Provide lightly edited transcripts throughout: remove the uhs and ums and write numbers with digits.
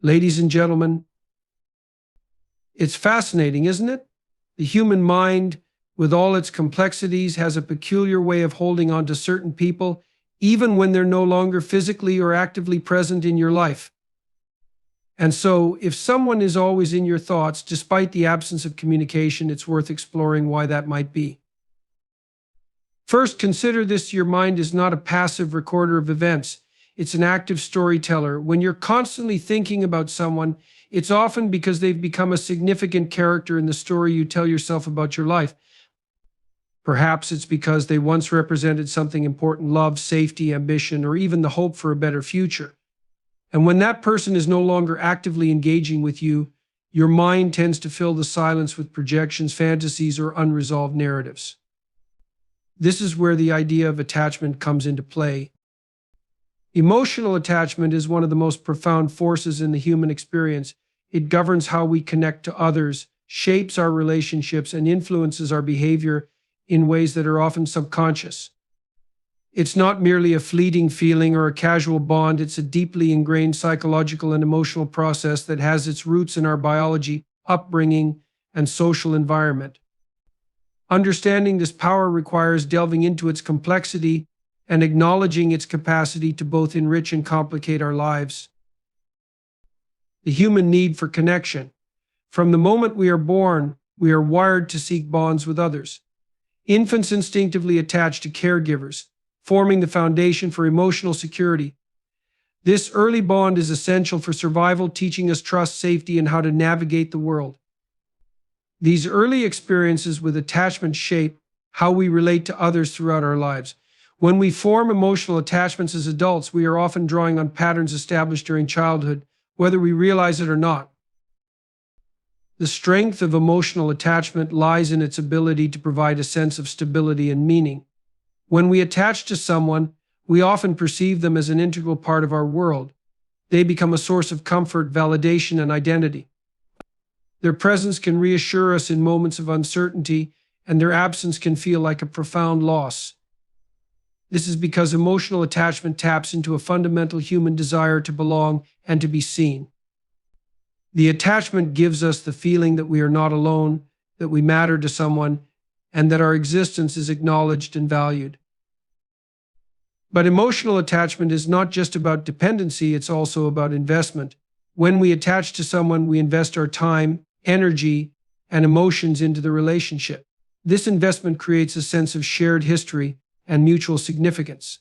Ladies and gentlemen, it's fascinating, isn't it? The human mind, with all its complexities, has a peculiar way of holding on to certain people, even when they're no longer physically or actively present in your life. And so, if someone is always in your thoughts, despite the absence of communication, it's worth exploring why that might be. First, consider this: your mind is not a passive recorder of events. It's an active storyteller. When you're constantly thinking about someone, it's often because they've become a significant character in the story you tell yourself about your life. Perhaps it's because they once represented something important: love, safety, ambition, or even the hope for a better future. And when that person is no longer actively engaging with you, your mind tends to fill the silence with projections, fantasies, or unresolved narratives. This is where the idea of attachment comes into play. Emotional attachment is one of the most profound forces in the human experience. It governs how we connect to others, shapes our relationships, and influences our behavior in ways that are often subconscious. It's not merely a fleeting feeling or a casual bond. It's a deeply ingrained psychological and emotional process that has its roots in our biology, upbringing, and social environment. Understanding this power requires delving into its complexity and acknowledging its capacity to both enrich and complicate our lives. The human need for connection. From the moment we are born, we are wired to seek bonds with others. Infants instinctively attach to caregivers, forming the foundation for emotional security. This early bond is essential for survival, teaching us trust, safety, and how to navigate the world. These early experiences with attachment shape how we relate to others throughout our lives. When we form emotional attachments as adults, we are often drawing on patterns established during childhood, whether we realize it or not. The strength of emotional attachment lies in its ability to provide a sense of stability and meaning. When we attach to someone, we often perceive them as an integral part of our world. They become a source of comfort, validation, and identity. Their presence can reassure us in moments of uncertainty, and their absence can feel like a profound loss. This is because emotional attachment taps into a fundamental human desire to belong and to be seen. The attachment gives us the feeling that we are not alone, that we matter to someone, and that our existence is acknowledged and valued. But emotional attachment is not just about dependency, it's also about investment. When we attach to someone, we invest our time, energy, and emotions into the relationship. This investment creates a sense of shared history and mutual significance.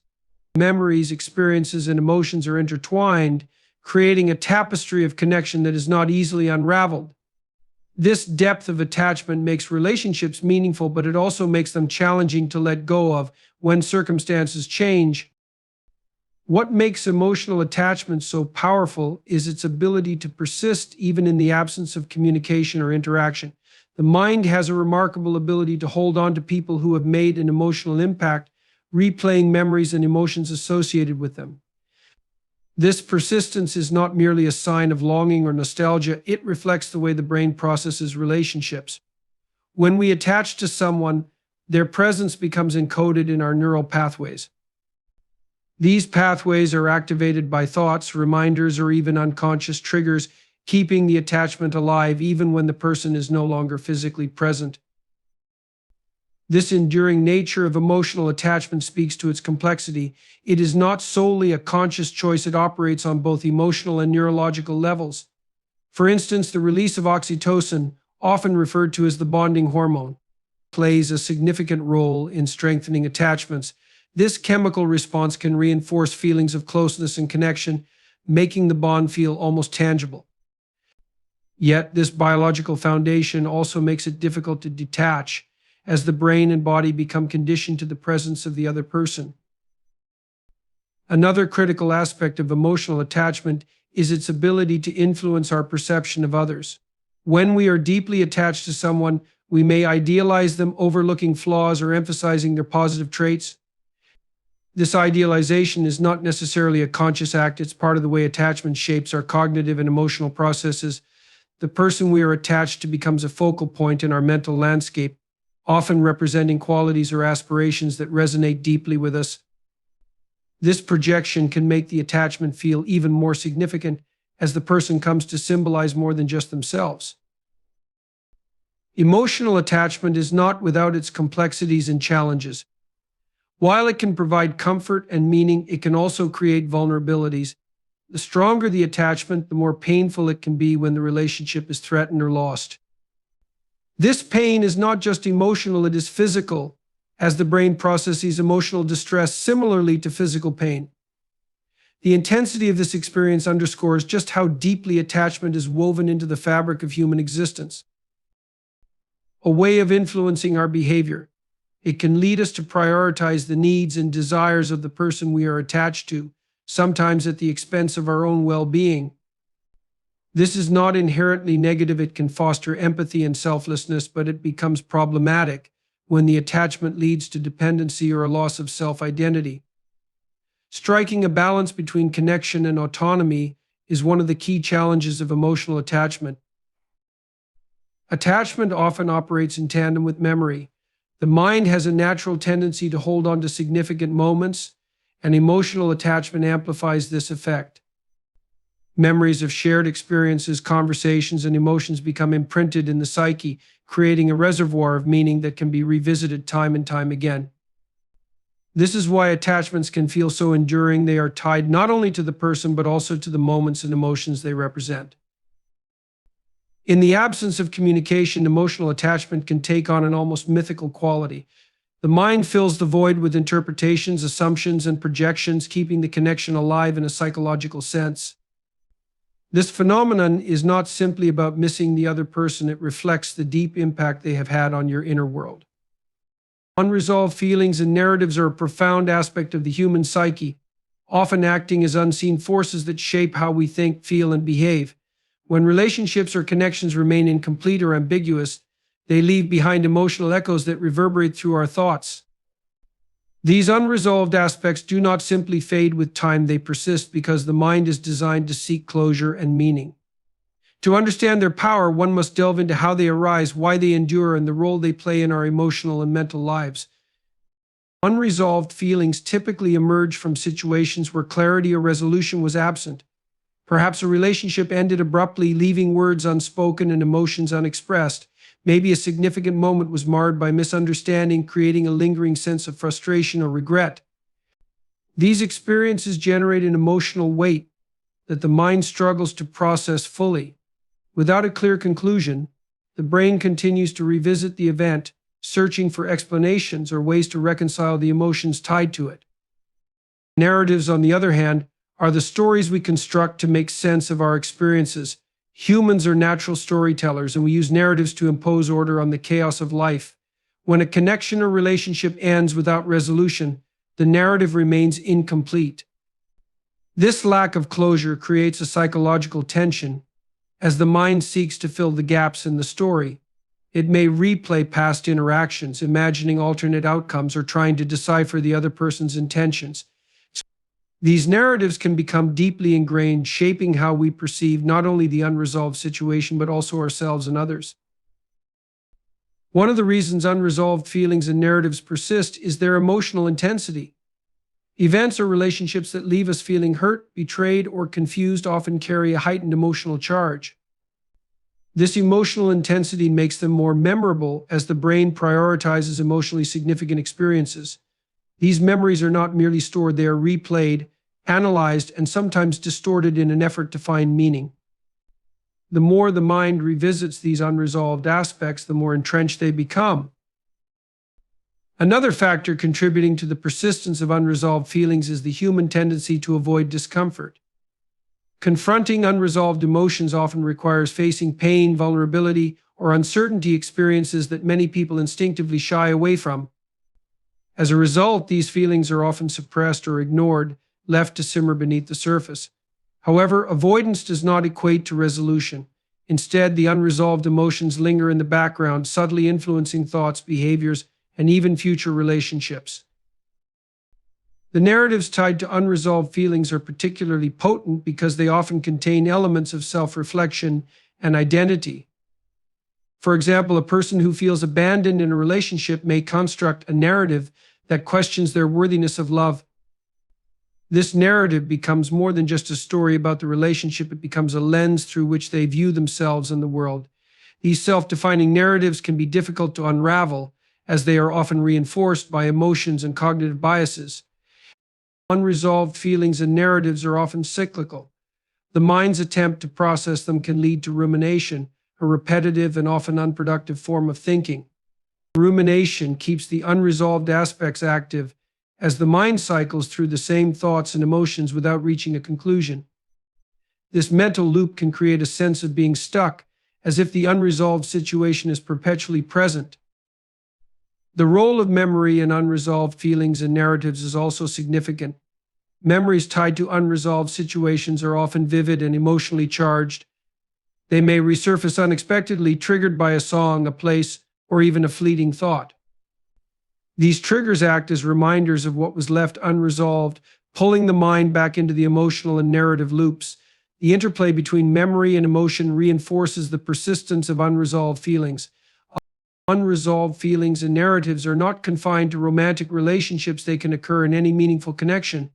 Memories, experiences, and emotions are intertwined, creating a tapestry of connection that is not easily unraveled. This depth of attachment makes relationships meaningful, but it also makes them challenging to let go of when circumstances change. What makes emotional attachment so powerful is its ability to persist even in the absence of communication or interaction. The mind has a remarkable ability to hold on to people who have made an emotional impact, replaying memories and emotions associated with them. This persistence is not merely a sign of longing or nostalgia, it reflects the way the brain processes relationships. When we attach to someone, their presence becomes encoded in our neural pathways. These pathways are activated by thoughts, reminders, or even unconscious triggers, keeping the attachment alive even when the person is no longer physically present. This enduring nature of emotional attachment speaks to its complexity. It is not solely a conscious choice, it operates on both emotional and neurological levels. For instance, the release of oxytocin, often referred to as the bonding hormone, plays a significant role in strengthening attachments. This chemical response can reinforce feelings of closeness and connection, making the bond feel almost tangible. Yet, this biological foundation also makes it difficult to detach, as the brain and body become conditioned to the presence of the other person. Another critical aspect of emotional attachment is its ability to influence our perception of others. When we are deeply attached to someone, we may idealize them, overlooking flaws or emphasizing their positive traits. This idealization is not necessarily a conscious act, it's part of the way attachment shapes our cognitive and emotional processes. The person we are attached to becomes a focal point in our mental landscape, often representing qualities or aspirations that resonate deeply with us. This projection can make the attachment feel even more significant, as the person comes to symbolize more than just themselves. Emotional attachment is not without its complexities and challenges. While it can provide comfort and meaning, it can also create vulnerabilities. The stronger the attachment, the more painful it can be when the relationship is threatened or lost. This pain is not just emotional, it is physical, as the brain processes emotional distress similarly to physical pain. The intensity of this experience underscores just how deeply attachment is woven into the fabric of human existence. A way of influencing our behavior. It can lead us to prioritize the needs and desires of the person we are attached to, sometimes at the expense of our own well-being. This is not inherently negative. It can foster empathy and selflessness, but it becomes problematic when the attachment leads to dependency or a loss of self-identity. Striking a balance between connection and autonomy is one of the key challenges of emotional attachment. Attachment often operates in tandem with memory. The mind has a natural tendency to hold on to significant moments, and emotional attachment amplifies this effect. Memories of shared experiences, conversations, and emotions become imprinted in the psyche, creating a reservoir of meaning that can be revisited time and time again. This is why attachments can feel so enduring. They are tied not only to the person but also to the moments and emotions they represent. In the absence of communication, emotional attachment can take on an almost mythical quality. The mind fills the void with interpretations, assumptions, and projections, keeping the connection alive in a psychological sense. This phenomenon is not simply about missing the other person, it reflects the deep impact they have had on your inner world. Unresolved feelings and narratives are a profound aspect of the human psyche, often acting as unseen forces that shape how we think, feel, and behave. When relationships or connections remain incomplete or ambiguous, they leave behind emotional echoes that reverberate through our thoughts. These unresolved aspects do not simply fade with time, they persist because the mind is designed to seek closure and meaning. To understand their power, one must delve into how they arise, why they endure, and the role they play in our emotional and mental lives. Unresolved feelings typically emerge from situations where clarity or resolution was absent. Perhaps a relationship ended abruptly, leaving words unspoken and emotions unexpressed. Maybe a significant moment was marred by misunderstanding, creating a lingering sense of frustration or regret. These experiences generate an emotional weight that the mind struggles to process fully. Without a clear conclusion, the brain continues to revisit the event, searching for explanations or ways to reconcile the emotions tied to it. Narratives, on the other hand, are the stories we construct to make sense of our experiences. Humans are natural storytellers, and we use narratives to impose order on the chaos of life. When a connection or relationship ends without resolution, the narrative remains incomplete. This lack of closure creates a psychological tension. As the mind seeks to fill the gaps in the story, it may replay past interactions, imagining alternate outcomes or trying to decipher the other person's intentions. These narratives can become deeply ingrained, shaping how we perceive not only the unresolved situation but also ourselves and others. One of the reasons unresolved feelings and narratives persist is their emotional intensity. Events or relationships that leave us feeling hurt, betrayed, or confused often carry a heightened emotional charge. This emotional intensity makes them more memorable as the brain prioritizes emotionally significant experiences. These memories are not merely stored, they are replayed, analyzed, and sometimes distorted in an effort to find meaning. The more the mind revisits these unresolved aspects, the more entrenched they become. Another factor contributing to the persistence of unresolved feelings is the human tendency to avoid discomfort. Confronting unresolved emotions often requires facing pain, vulnerability, or uncertainty, experiences that many people instinctively shy away from. As a result, these feelings are often suppressed or ignored, left to simmer beneath the surface. However, avoidance does not equate to resolution. Instead, the unresolved emotions linger in the background, subtly influencing thoughts, behaviors, and even future relationships. The narratives tied to unresolved feelings are particularly potent because they often contain elements of self-reflection and identity. For example, a person who feels abandoned in a relationship may construct a narrative that questions their worthiness of love. This narrative becomes more than just a story about the relationship, it becomes a lens through which they view themselves and the world. These self-defining narratives can be difficult to unravel, as they are often reinforced by emotions and cognitive biases. Unresolved feelings and narratives are often cyclical. The mind's attempt to process them can lead to rumination, a repetitive and often unproductive form of thinking. Rumination keeps the unresolved aspects active, as the mind cycles through the same thoughts and emotions without reaching a conclusion. This mental loop can create a sense of being stuck, as if the unresolved situation is perpetually present. The role of memory in unresolved feelings and narratives is also significant. Memories tied to unresolved situations are often vivid and emotionally charged. They may resurface unexpectedly, triggered by a song, a place, or even a fleeting thought. These triggers act as reminders of what was left unresolved, pulling the mind back into the emotional and narrative loops. The interplay between memory and emotion reinforces the persistence of unresolved feelings. Unresolved feelings and narratives are not confined to romantic relationships, they can occur in any meaningful connection.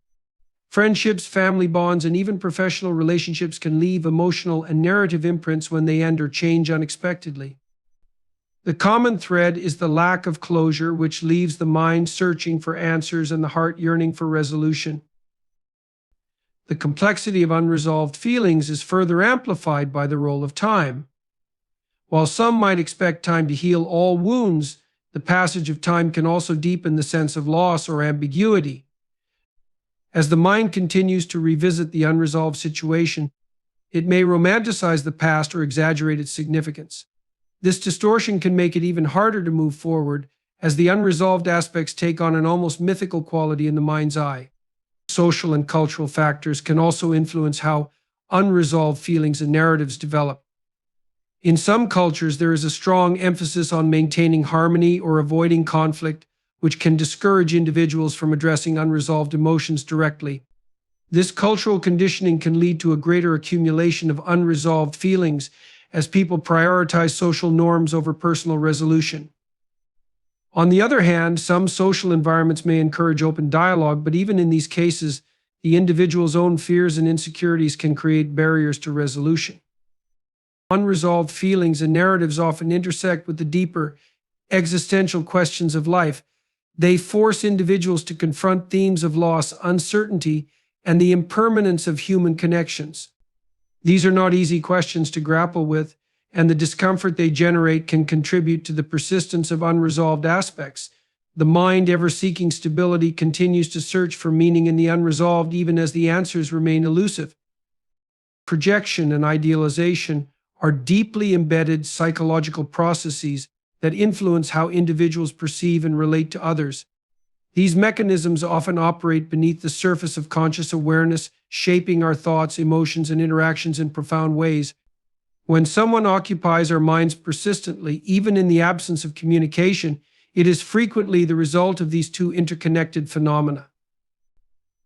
Friendships, family bonds, and even professional relationships can leave emotional and narrative imprints when they end or change unexpectedly. The common thread is the lack of closure, which leaves the mind searching for answers and the heart yearning for resolution. The complexity of unresolved feelings is further amplified by the role of time. While some might expect time to heal all wounds, the passage of time can also deepen the sense of loss or ambiguity. As the mind continues to revisit the unresolved situation, it may romanticize the past or exaggerate its significance. This distortion can make it even harder to move forward, as the unresolved aspects take on an almost mythical quality in the mind's eye. Social and cultural factors can also influence how unresolved feelings and narratives develop. In some cultures, there is a strong emphasis on maintaining harmony or avoiding conflict, which can discourage individuals from addressing unresolved emotions directly. This cultural conditioning can lead to a greater accumulation of unresolved feelings as people prioritize social norms over personal resolution. On the other hand, some social environments may encourage open dialogue, but even in these cases, the individual's own fears and insecurities can create barriers to resolution. Unresolved feelings and narratives often intersect with the deeper existential questions of life. They force individuals to confront themes of loss, uncertainty, and the impermanence of human connections. These are not easy questions to grapple with, and the discomfort they generate can contribute to the persistence of unresolved aspects. The mind, ever seeking stability, continues to search for meaning in the unresolved, even as the answers remain elusive. Projection and idealization are deeply embedded psychological processes that influence how individuals perceive and relate to others. These mechanisms often operate beneath the surface of conscious awareness, shaping our thoughts, emotions, and interactions in profound ways. When someone occupies our minds persistently, even in the absence of communication, it is frequently the result of these two interconnected phenomena.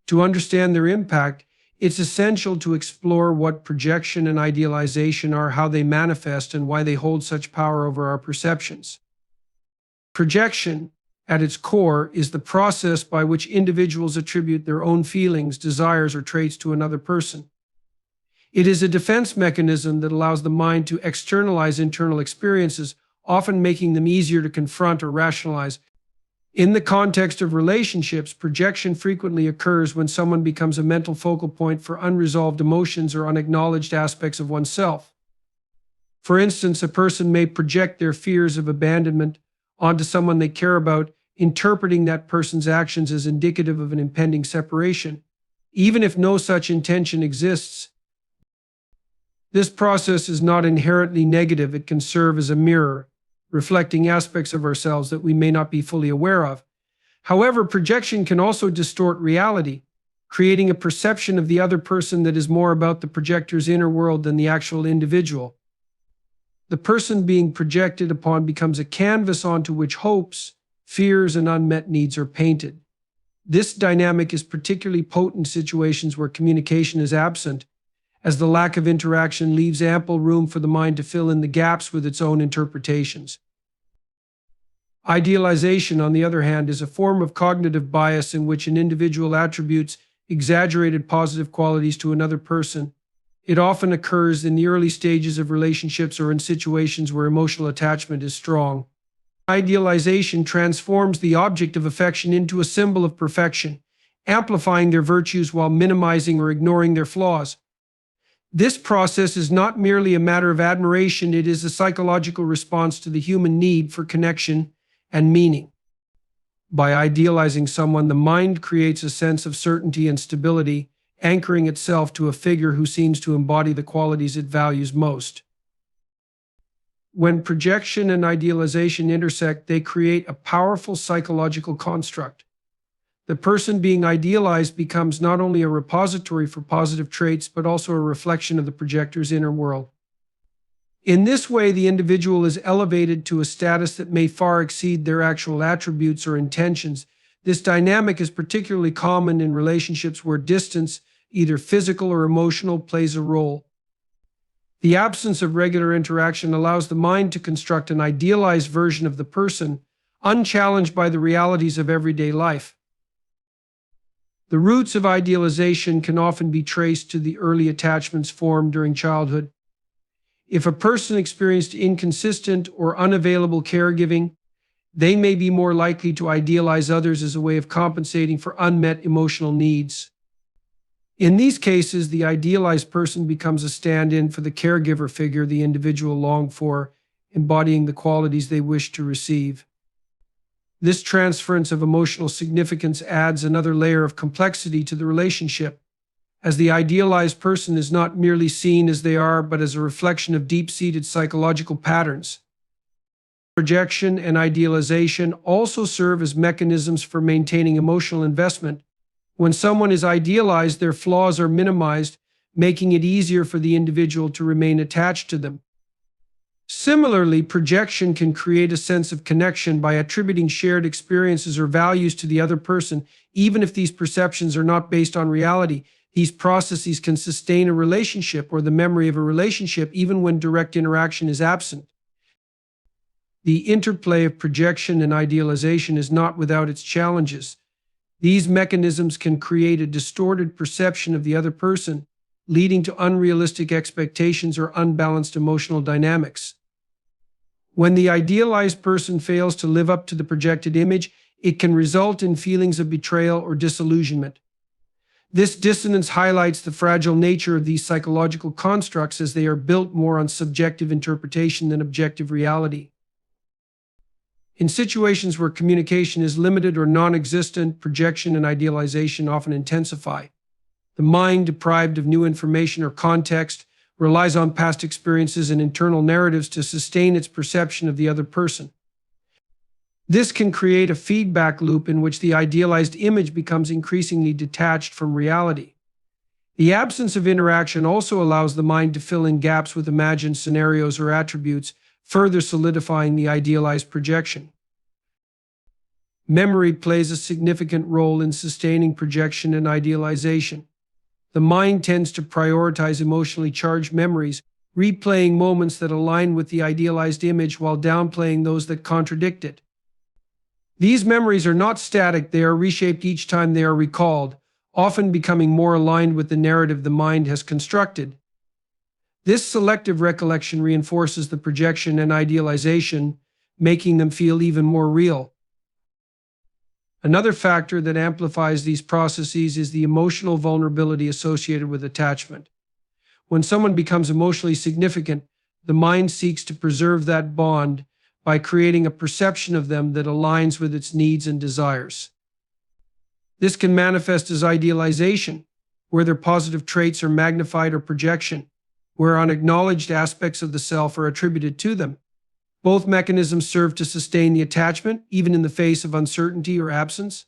To understand their impact, it's essential to explore what projection and idealization are, how they manifest, and why they hold such power over our perceptions. Projection, at its core, is the process by which individuals attribute their own feelings, desires, or traits to another person. It is a defense mechanism that allows the mind to externalize internal experiences, often making them easier to confront or rationalize. In the context of relationships, projection frequently occurs when someone becomes a mental focal point for unresolved emotions or unacknowledged aspects of oneself. For instance, a person may project their fears of abandonment onto someone they care about, interpreting that person's actions as indicative of an impending separation, even if no such intention exists. This process is not inherently negative. It can serve as a mirror, reflecting aspects of ourselves that we may not be fully aware of. However, projection can also distort reality, creating a perception of the other person that is more about the projector's inner world than the actual individual. The person being projected upon becomes a canvas onto which hopes, fears, and unmet needs are painted. This dynamic is particularly potent in situations where communication is absent, as the lack of interaction leaves ample room for the mind to fill in the gaps with its own interpretations. Idealization, on the other hand, is a form of cognitive bias in which an individual attributes exaggerated positive qualities to another person. It often occurs in the early stages of relationships or in situations where emotional attachment is strong. Idealization transforms the object of affection into a symbol of perfection, amplifying their virtues while minimizing or ignoring their flaws. This process is not merely a matter of admiration, it is a psychological response to the human need for connection and meaning. By idealizing someone, the mind creates a sense of certainty and stability, anchoring itself to a figure who seems to embody the qualities it values most. When projection and idealization intersect, they create a powerful psychological construct. The person being idealized becomes not only a repository for positive traits, but also a reflection of the projector's inner world. In this way, the individual is elevated to a status that may far exceed their actual attributes or intentions. This dynamic is particularly common in relationships where distance, either physical or emotional, plays a role. The absence of regular interaction allows the mind to construct an idealized version of the person, unchallenged by the realities of everyday life. The roots of idealization can often be traced to the early attachments formed during childhood. If a person experienced inconsistent or unavailable caregiving, they may be more likely to idealize others as a way of compensating for unmet emotional needs. In these cases, the idealized person becomes a stand-in for the caregiver figure the individual longed for, embodying the qualities they wish to receive. This transference of emotional significance adds another layer of complexity to the relationship, as the idealized person is not merely seen as they are, but as a reflection of deep-seated psychological patterns. Projection and idealization also serve as mechanisms for maintaining emotional investment. When someone is idealized, their flaws are minimized, making it easier for the individual to remain attached to them. Similarly, projection can create a sense of connection by attributing shared experiences or values to the other person, even if these perceptions are not based on reality. These processes can sustain a relationship or the memory of a relationship even when direct interaction is absent. The interplay of projection and idealization is not without its challenges. These mechanisms can create a distorted perception of the other person, leading to unrealistic expectations or unbalanced emotional dynamics. When the idealized person fails to live up to the projected image, it can result in feelings of betrayal or disillusionment. This dissonance highlights the fragile nature of these psychological constructs, as they are built more on subjective interpretation than objective reality. In situations where communication is limited or non-existent, projection and idealization often intensify. The mind, deprived of new information or context, relies on past experiences and internal narratives to sustain its perception of the other person. This can create a feedback loop in which the idealized image becomes increasingly detached from reality. The absence of interaction also allows the mind to fill in gaps with imagined scenarios or attributes, further solidifying the idealized projection. Memory plays a significant role in sustaining projection and idealization. The mind tends to prioritize emotionally charged memories, replaying moments that align with the idealized image while downplaying those that contradict it. These memories are not static, they are reshaped each time they are recalled, often becoming more aligned with the narrative the mind has constructed. This selective recollection reinforces the projection and idealization, making them feel even more real. Another factor that amplifies these processes is the emotional vulnerability associated with attachment. When someone becomes emotionally significant, the mind seeks to preserve that bond by creating a perception of them that aligns with its needs and desires. This can manifest as idealization, where their positive traits are magnified, or projection, where unacknowledged aspects of the self are attributed to them. Both mechanisms serve to sustain the attachment, even in the face of uncertainty or absence.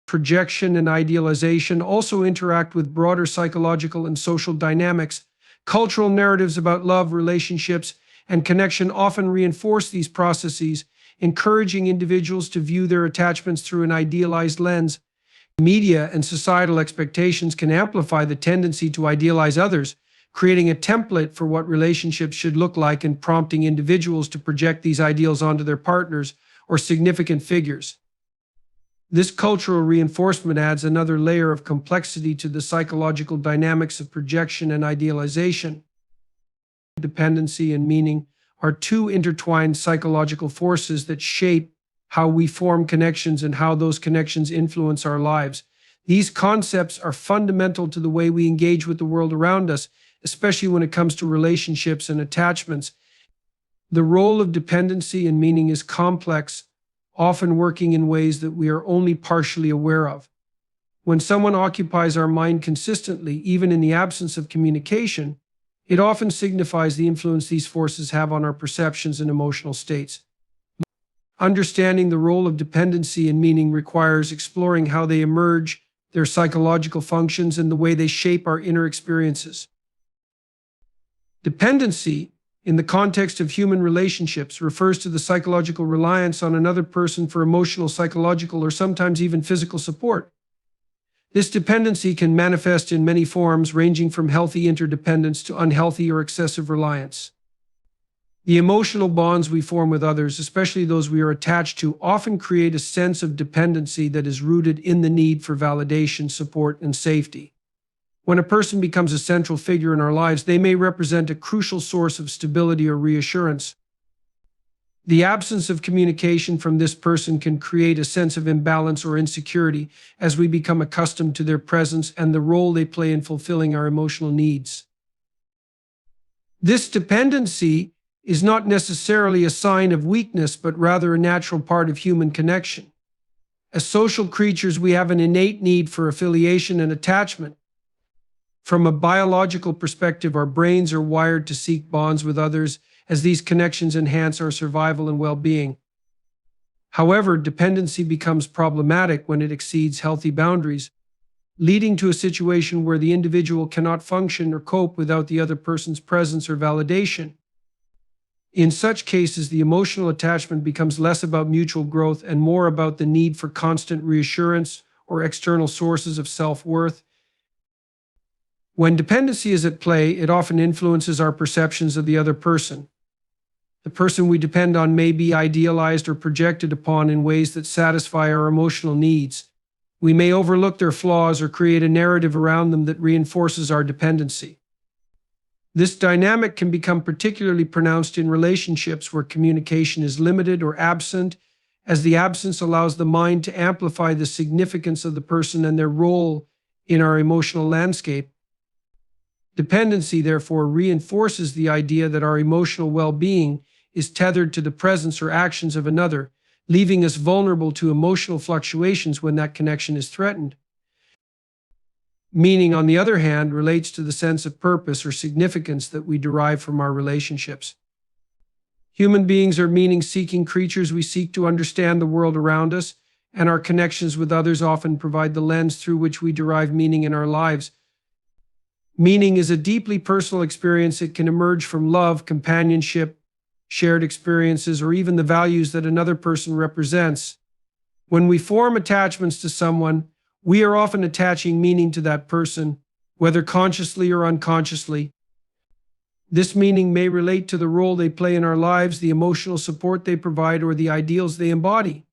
Projection and idealization also interact with broader psychological and social dynamics. Cultural narratives about love, relationships, and connection often reinforce these processes, encouraging individuals to view their attachments through an idealized lens. Media and societal expectations can amplify the tendency to idealize others, creating a template for what relationships should look like and prompting individuals to project these ideals onto their partners or significant figures. This cultural reinforcement adds another layer of complexity to the psychological dynamics of projection and idealization. Dependency and meaning are two intertwined psychological forces that shape how we form connections and how those connections influence our lives. These concepts are fundamental to the way we engage with the world around us, especially when it comes to relationships and attachments. The role of dependency and meaning is complex, often working in ways that we are only partially aware of. When someone occupies our mind consistently, even in the absence of communication, it often signifies the influence these forces have on our perceptions and emotional states. Understanding the role of dependency and meaning requires exploring how they emerge, their psychological functions, and the way they shape our inner experiences. Dependency, in the context of human relationships, refers to the psychological reliance on another person for emotional, psychological, or sometimes even physical support. This dependency can manifest in many forms, ranging from healthy interdependence to unhealthy or excessive reliance. The emotional bonds we form with others, especially those we are attached to, often create a sense of dependency that is rooted in the need for validation, support, and safety. When a person becomes a central figure in our lives, they may represent a crucial source of stability or reassurance. The absence of communication from this person can create a sense of imbalance or insecurity as we become accustomed to their presence and the role they play in fulfilling our emotional needs. This dependency is not necessarily a sign of weakness, but rather a natural part of human connection. As social creatures, we have an innate need for affiliation and attachment. From a biological perspective, our brains are wired to seek bonds with others, as these connections enhance our survival and well-being. However, dependency becomes problematic when it exceeds healthy boundaries, leading to a situation where the individual cannot function or cope without the other person's presence or validation. In such cases, the emotional attachment becomes less about mutual growth and more about the need for constant reassurance or external sources of self-worth. When dependency is at play, it often influences our perceptions of the other person. The person we depend on may be idealized or projected upon in ways that satisfy our emotional needs. We may overlook their flaws or create a narrative around them that reinforces our dependency. This dynamic can become particularly pronounced in relationships where communication is limited or absent, as the absence allows the mind to amplify the significance of the person and their role in our emotional landscape. Dependency, therefore, reinforces the idea that our emotional well-being is tethered to the presence or actions of another, leaving us vulnerable to emotional fluctuations when that connection is threatened. Meaning, on the other hand, relates to the sense of purpose or significance that we derive from our relationships. Human beings are meaning-seeking creatures. We seek to understand the world around us, and our connections with others often provide the lens through which we derive meaning in our lives. Meaning is a deeply personal experience. It can emerge from love, companionship, shared experiences, or even the values that another person represents. When we form attachments to someone, we are often attaching meaning to that person, whether consciously or unconsciously. This meaning may relate to the role they play in our lives, the emotional support they provide, or the ideals they embody.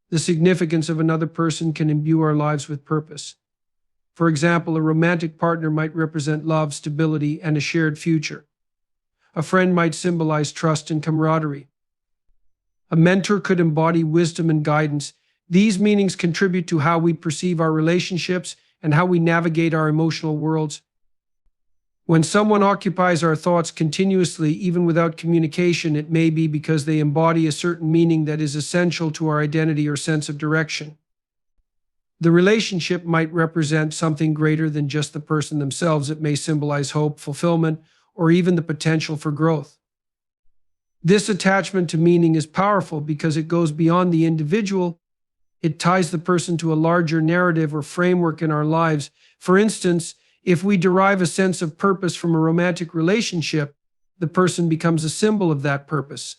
The significance of another person can imbue our lives with purpose. For example, a romantic partner might represent love, stability, and a shared future. A friend might symbolize trust and camaraderie. A mentor could embody wisdom and guidance. These meanings contribute to how we perceive our relationships and how we navigate our emotional worlds. When someone occupies our thoughts continuously, even without communication, it may be because they embody a certain meaning that is essential to our identity or sense of direction. The relationship might represent something greater than just the person themselves. It may symbolize hope, fulfillment, or even the potential for growth. This attachment to meaning is powerful because it goes beyond the individual. It ties the person to a larger narrative or framework in our lives. For instance, if we derive a sense of purpose from a romantic relationship, the person becomes a symbol of that purpose.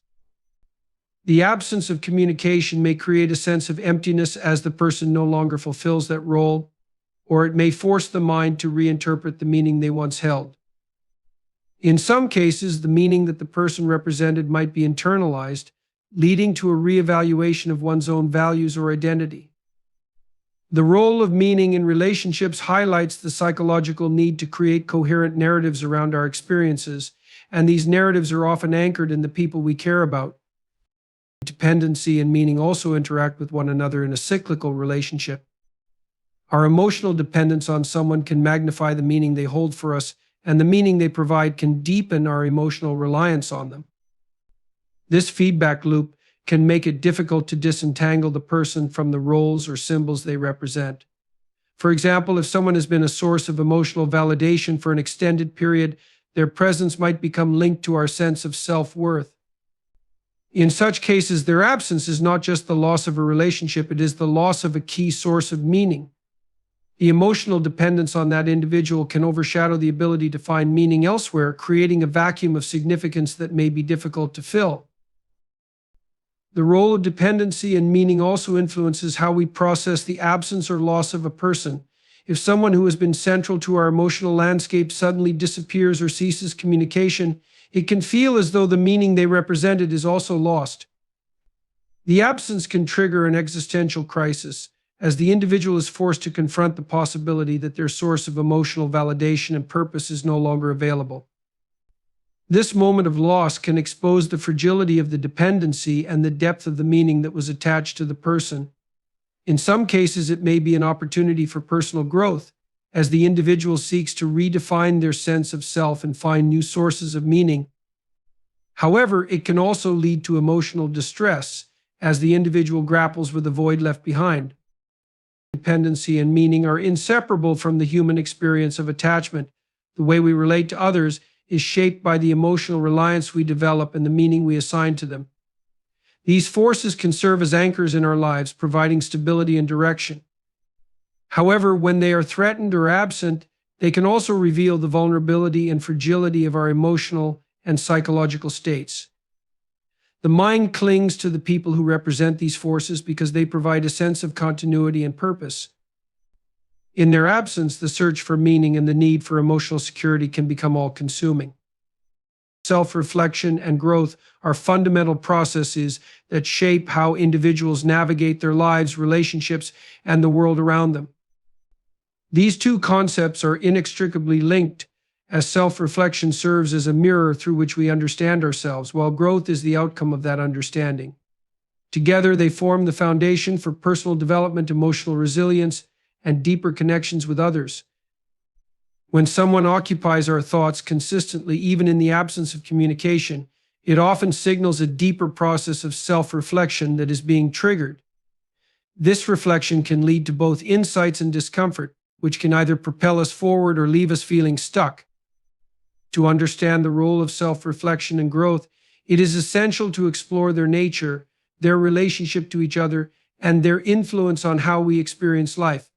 The absence of communication may create a sense of emptiness as the person no longer fulfills that role, or it may force the mind to reinterpret the meaning they once held. In some cases, the meaning that the person represented might be internalized, leading to a reevaluation of one's own values or identity. The role of meaning in relationships highlights the psychological need to create coherent narratives around our experiences, and these narratives are often anchored in the people we care about. Dependency and meaning also interact with one another in a cyclical relationship. Our emotional dependence on someone can magnify the meaning they hold for us, and the meaning they provide can deepen our emotional reliance on them. This feedback loop can make it difficult to disentangle the person from the roles or symbols they represent. For example, if someone has been a source of emotional validation for an extended period, their presence might become linked to our sense of self-worth. In such cases, their absence is not just the loss of a relationship, it is the loss of a key source of meaning. The emotional dependence on that individual can overshadow the ability to find meaning elsewhere, creating a vacuum of significance that may be difficult to fill. The role of dependency and meaning also influences how we process the absence or loss of a person. If someone who has been central to our emotional landscape suddenly disappears or ceases communication, it can feel as though the meaning they represented is also lost. The absence can trigger an existential crisis, as the individual is forced to confront the possibility that their source of emotional validation and purpose is no longer available. This moment of loss can expose the fragility of the dependency and the depth of the meaning that was attached to the person. In some cases, it may be an opportunity for personal growth, as the individual seeks to redefine their sense of self and find new sources of meaning. However, it can also lead to emotional distress, as the individual grapples with the void left behind. Dependency and meaning are inseparable from the human experience of attachment. The way we relate to others is shaped by the emotional reliance we develop and the meaning we assign to them. These forces can serve as anchors in our lives, providing stability and direction. However, when they are threatened or absent, they can also reveal the vulnerability and fragility of our emotional and psychological states. The mind clings to the people who represent these forces because they provide a sense of continuity and purpose. In their absence, the search for meaning and the need for emotional security can become all-consuming. Self-reflection and growth are fundamental processes that shape how individuals navigate their lives, relationships, and the world around them. These two concepts are inextricably linked, as self-reflection serves as a mirror through which we understand ourselves, while growth is the outcome of that understanding. Together, they form the foundation for personal development, emotional resilience, and deeper connections with others. When someone occupies our thoughts consistently, even in the absence of communication, it often signals a deeper process of self-reflection that is being triggered. This reflection can lead to both insights and discomfort, which can either propel us forward or leave us feeling stuck. To understand the role of self-reflection and growth, it is essential to explore their nature, their relationship to each other, and their influence on how we experience life.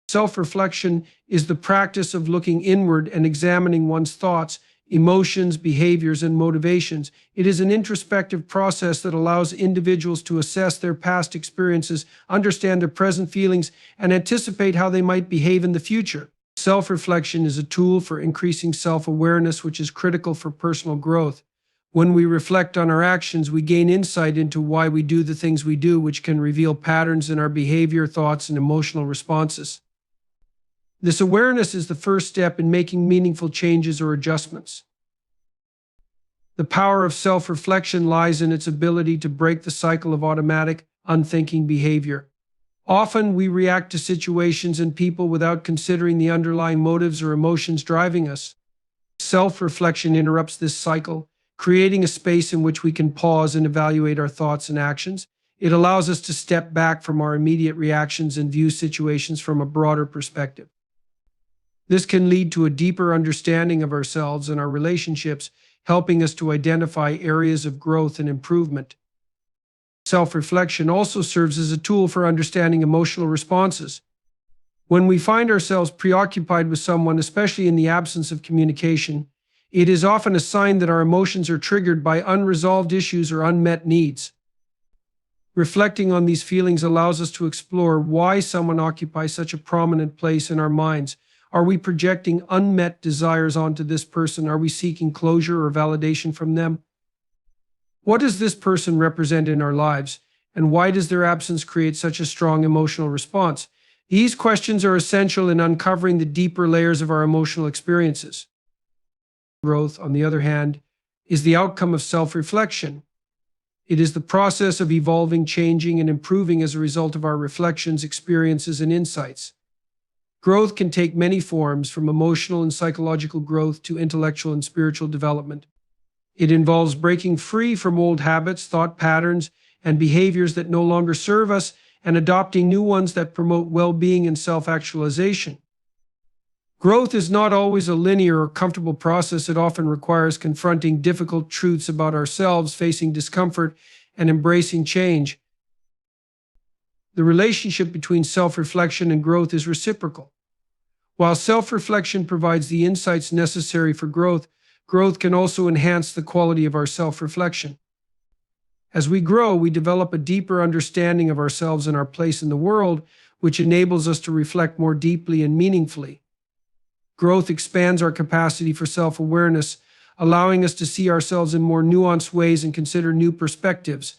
Self-reflection is the practice of looking inward and examining one's thoughts, emotions, behaviors, and motivations. It is an introspective process that allows individuals to assess their past experiences, understand their present feelings, and anticipate how they might behave in the future. Self-reflection is a tool for increasing self-awareness, which is critical for personal growth. When we reflect on our actions, we gain insight into why we do the things we do, which can reveal patterns in our behavior, thoughts, and emotional responses. This awareness is the first step in making meaningful changes or adjustments. The power of self-reflection lies in its ability to break the cycle of automatic, unthinking behavior. Often, we react to situations and people without considering the underlying motives or emotions driving us. Self-reflection interrupts this cycle, creating a space in which we can pause and evaluate our thoughts and actions. It allows us to step back from our immediate reactions and view situations from a broader perspective. This can lead to a deeper understanding of ourselves and our relationships, helping us to identify areas of growth and improvement. Self-reflection also serves as a tool for understanding emotional responses. When we find ourselves preoccupied with someone, especially in the absence of communication, it is often a sign that our emotions are triggered by unresolved issues or unmet needs. Reflecting on these feelings allows us to explore why someone occupies such a prominent place in our minds. Are we projecting unmet desires onto this person? Are we seeking closure or validation from them? What does this person represent in our lives, and why does their absence create such a strong emotional response? These questions are essential in uncovering the deeper layers of our emotional experiences. Growth, on the other hand, is the outcome of self-reflection. It is the process of evolving, changing, and improving as a result of our reflections, experiences, and insights. Growth can take many forms, from emotional and psychological growth to intellectual and spiritual development. It involves breaking free from old habits, thought patterns, and behaviors that no longer serve us, and adopting new ones that promote well-being and self-actualization. Growth is not always a linear or comfortable process. It often requires confronting difficult truths about ourselves, facing discomfort, and embracing change. The relationship between self-reflection and growth is reciprocal. While self-reflection provides the insights necessary for growth, growth can also enhance the quality of our self-reflection. As we grow, we develop a deeper understanding of ourselves and our place in the world, which enables us to reflect more deeply and meaningfully. Growth expands our capacity for self-awareness, allowing us to see ourselves in more nuanced ways and consider new perspectives.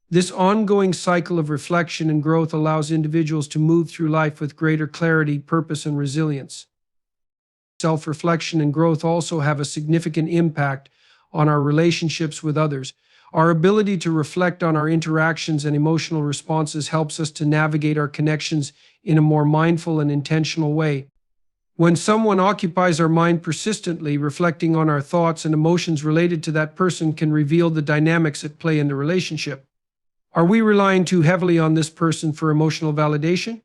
This ongoing cycle of reflection and growth allows individuals to move through life with greater clarity, purpose, and resilience. Self-reflection and growth also have a significant impact on our relationships with others. Our ability to reflect on our interactions and emotional responses helps us to navigate our connections in a more mindful and intentional way. When someone occupies our mind persistently, reflecting on our thoughts and emotions related to that person can reveal the dynamics at play in the relationship. Are we relying too heavily on this person for emotional validation?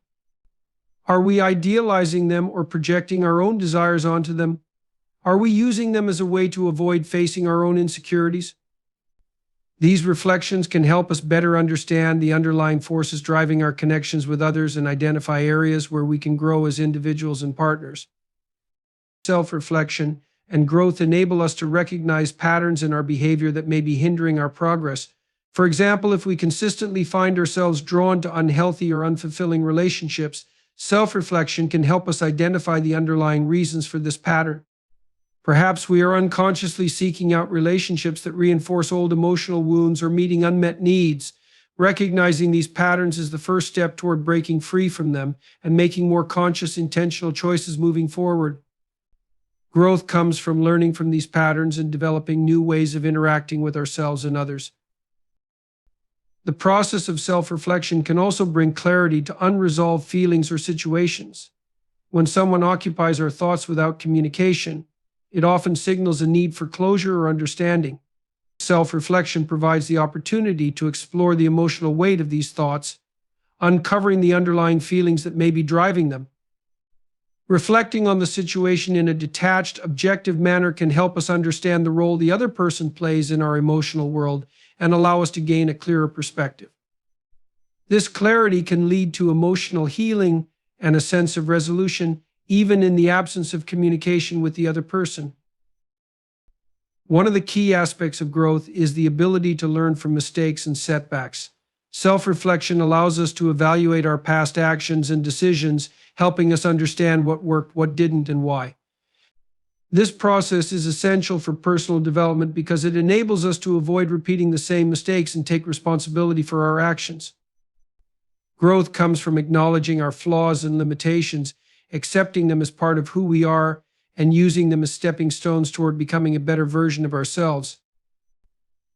Are we idealizing them or projecting our own desires onto them? Are we using them as a way to avoid facing our own insecurities? These reflections can help us better understand the underlying forces driving our connections with others and identify areas where we can grow as individuals and partners. Self-reflection and growth enable us to recognize patterns in our behavior that may be hindering our progress. For example, if we consistently find ourselves drawn to unhealthy or unfulfilling relationships, self-reflection can help us identify the underlying reasons for this pattern. Perhaps we are unconsciously seeking out relationships that reinforce old emotional wounds or meeting unmet needs. Recognizing these patterns is the first step toward breaking free from them and making more conscious, intentional choices moving forward. Growth comes from learning from these patterns and developing new ways of interacting with ourselves and others. The process of self-reflection can also bring clarity to unresolved feelings or situations. When someone occupies our thoughts without communication, it often signals a need for closure or understanding. Self-reflection provides the opportunity to explore the emotional weight of these thoughts, uncovering the underlying feelings that may be driving them. Reflecting on the situation in a detached, objective manner can help us understand the role the other person plays in our emotional world and allow us to gain a clearer perspective. This clarity can lead to emotional healing and a sense of resolution, even in the absence of communication with the other person. One of the key aspects of growth is the ability to learn from mistakes and setbacks. Self-reflection allows us to evaluate our past actions and decisions, helping us understand what worked, what didn't, and why. This process is essential for personal development because it enables us to avoid repeating the same mistakes and take responsibility for our actions. Growth comes from acknowledging our flaws and limitations, accepting them as part of who we are, and using them as stepping stones toward becoming a better version of ourselves.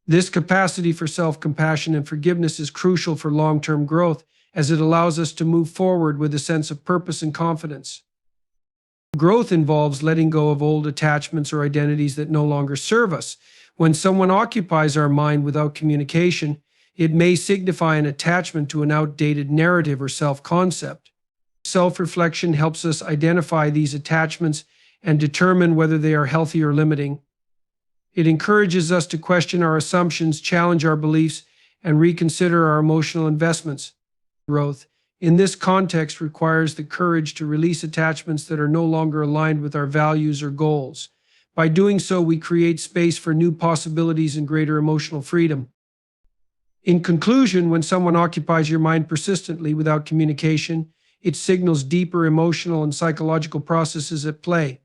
This capacity for self-compassion and forgiveness is crucial for long-term growth, as it allows us to move forward with a sense of purpose and confidence. Growth involves letting go of old attachments or identities that no longer serve us. When someone occupies our mind without communication, it may signify an attachment to an outdated narrative or self-concept. Self-reflection helps us identify these attachments and determine whether they are healthy or limiting. It encourages us to question our assumptions, challenge our beliefs, and reconsider our emotional investments. Growth, in this context, requires the courage to release attachments that are no longer aligned with our values or goals. By doing so, we create space for new possibilities and greater emotional freedom. In conclusion, when someone occupies your mind persistently without communication, it signals deeper emotional and psychological processes at play.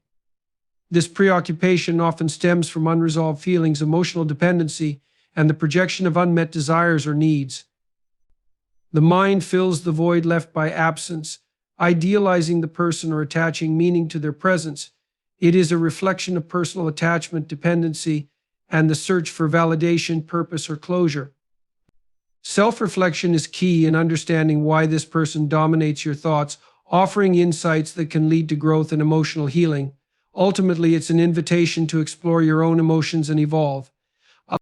This preoccupation often stems from unresolved feelings, emotional dependency, and the projection of unmet desires or needs. The mind fills the void left by absence, idealizing the person or attaching meaning to their presence. It is a reflection of personal attachment, dependency, and the search for validation, purpose, or closure. Self-reflection is key in understanding why this person dominates your thoughts, offering insights that can lead to growth and emotional healing. Ultimately, it's an invitation to explore your own emotions and evolve.